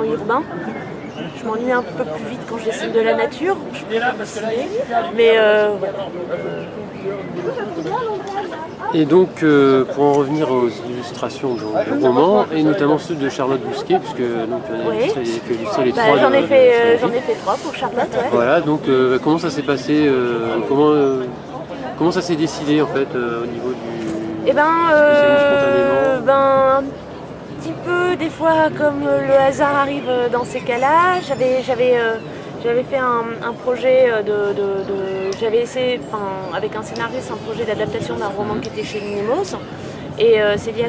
urbain. Je m'ennuie un peu plus vite quand je dessine de la nature, je peux pas dessiner, mais voilà. Et donc, pour en revenir aux illustrations du roman, et notamment ceux de Charlotte Bousquet, puisque donc, tu en as illustré les trois. J'en ai fait 3 pour Charlotte, ouais. Voilà, donc comment ça s'est passé, comment ça s'est décidé en fait au niveau du... Eh ben, spontanément. un petit peu, des fois, comme le hasard arrive dans ces cas-là, j'avais fait un projet j'avais essayé, avec un scénariste, un projet d'adaptation d'un roman qui était chez Nemos. Et Célia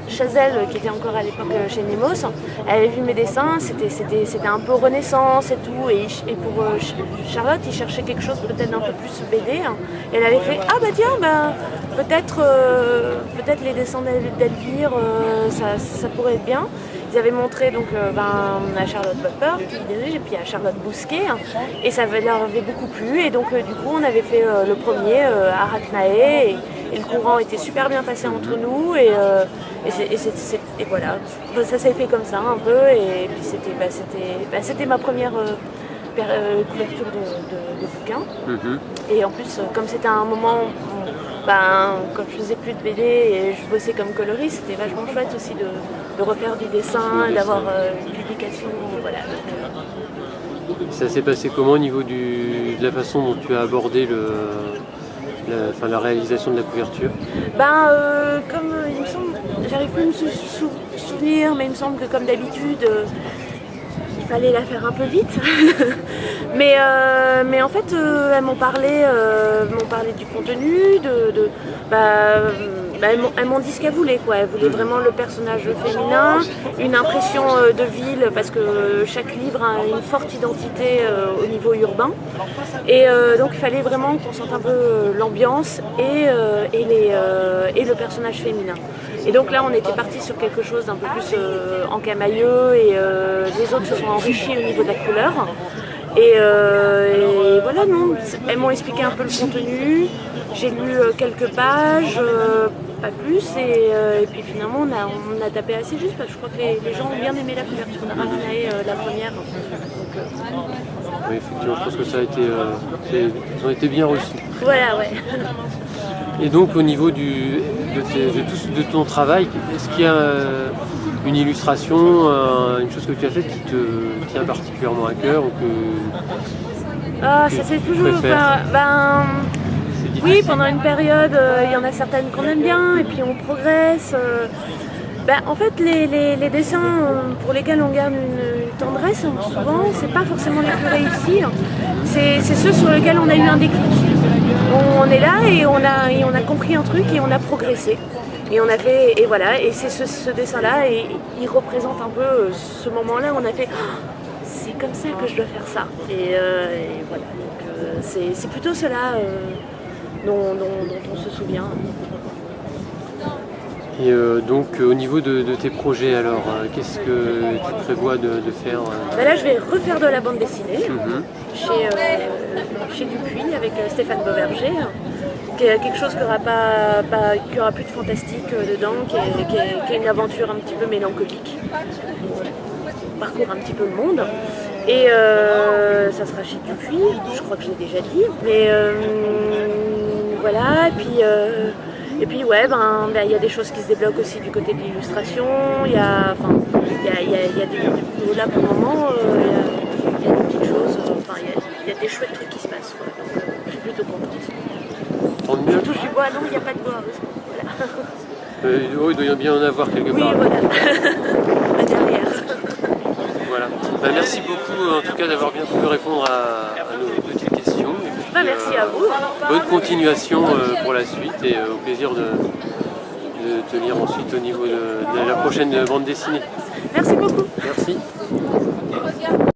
Chazelle, qui était encore à l'époque chez Nemos, elle avait vu mes dessins, c'était un peu Renaissance et tout. Et pour Charlotte, il cherchait quelque chose peut-être un peu plus BD. Et elle avait fait, ah bah tiens, peut-être les dessins d'Elvire, ça pourrait être bien. Ils avaient montré donc, à Charlotte Popper qui dirige, et puis à Charlotte Bousquet, et ça leur avait beaucoup plu. Et donc du coup on avait fait le premier, Arachnae, et le courant était super bien passé entre nous, et voilà, ça s'est fait comme ça un peu, et puis c'était ma première couverture de bouquin. Et en plus, comme c'était un moment où, quand je faisais plus de BD et je bossais comme coloriste, c'était vachement chouette aussi de refaire du dessin, d'avoir une publication, voilà. Ça s'est passé comment au niveau de la façon dont tu as abordé la réalisation de la couverture? Comme il me semble, j'arrive plus à me souvenir, mais il me semble que comme d'habitude, il fallait la faire un peu vite. mais en fait, elles m'ont parlé du contenu, elles m'ont dit ce qu'elles voulaient, quoi. Elles voulaient vraiment le personnage féminin, une impression de ville, parce que chaque livre a une forte identité au niveau urbain. Et donc il fallait vraiment qu'on sente un peu l'ambiance et le personnage féminin. Et donc là on était parti sur quelque chose d'un peu plus encamailleux, et les autres se sont enrichis au niveau de la couleur. Et voilà, non, elles m'ont expliqué un peu le contenu, j'ai lu quelques pages, pas plus, et puis finalement on a tapé assez juste, parce que je crois que les gens ont bien aimé la couverture d'Arachnae, la première. Oui, effectivement, je pense que ça a été, ils ont été bien reçus. Voilà, ouais. Et donc au niveau de ton travail, est-ce qu'il y a une illustration, une chose que tu as faite qui te tient particulièrement à cœur, ou ça c'est toujours... Oui, pendant une période, il y en a certaines qu'on aime bien, et puis on progresse. En fait, les dessins pour lesquels on garde une tendresse, souvent, c'est pas forcément les plus réussis. C'est ceux sur lesquels on a eu un déclic. On est là et on a compris un truc et on a progressé. Et on a fait, et voilà, et c'est ce dessin-là, et il représente un peu ce moment-là où on a fait, c'est comme ça que je dois faire ça. Et voilà, donc c'est plutôt cela dont on se souvient. Et donc au niveau de tes projets, alors qu'est-ce que tu prévois de faire Là je vais refaire de la bande dessinée chez Dupuis avec Stéphane Beauverger, qui est quelque chose qui aura plus de fantastique dedans, qui est une aventure un petit peu mélancolique. On parcourt un petit peu le monde. Et ça sera chez Dupuis, je crois que j'ai déjà dit. Mais voilà, et puis ouais, il y a des choses qui se débloquent aussi du côté de l'illustration. Il y a des boulots là pour le moment, il y a des petites choses, il y a des chouettes trucs qui se passent, quoi. Donc je suis plutôt contente. Tant mieux. Je touche du bois, non, il n'y a pas de bois, voilà. Il doit bien en avoir quelque part. Oui, voilà. Derrière. Voilà. Merci beaucoup en tout cas d'avoir bien pu répondre à nos petites questions. Et puis, merci à vous. Bonne continuation pour la suite, et au plaisir de te lire ensuite au niveau de la prochaine bande dessinée. Merci beaucoup. Merci.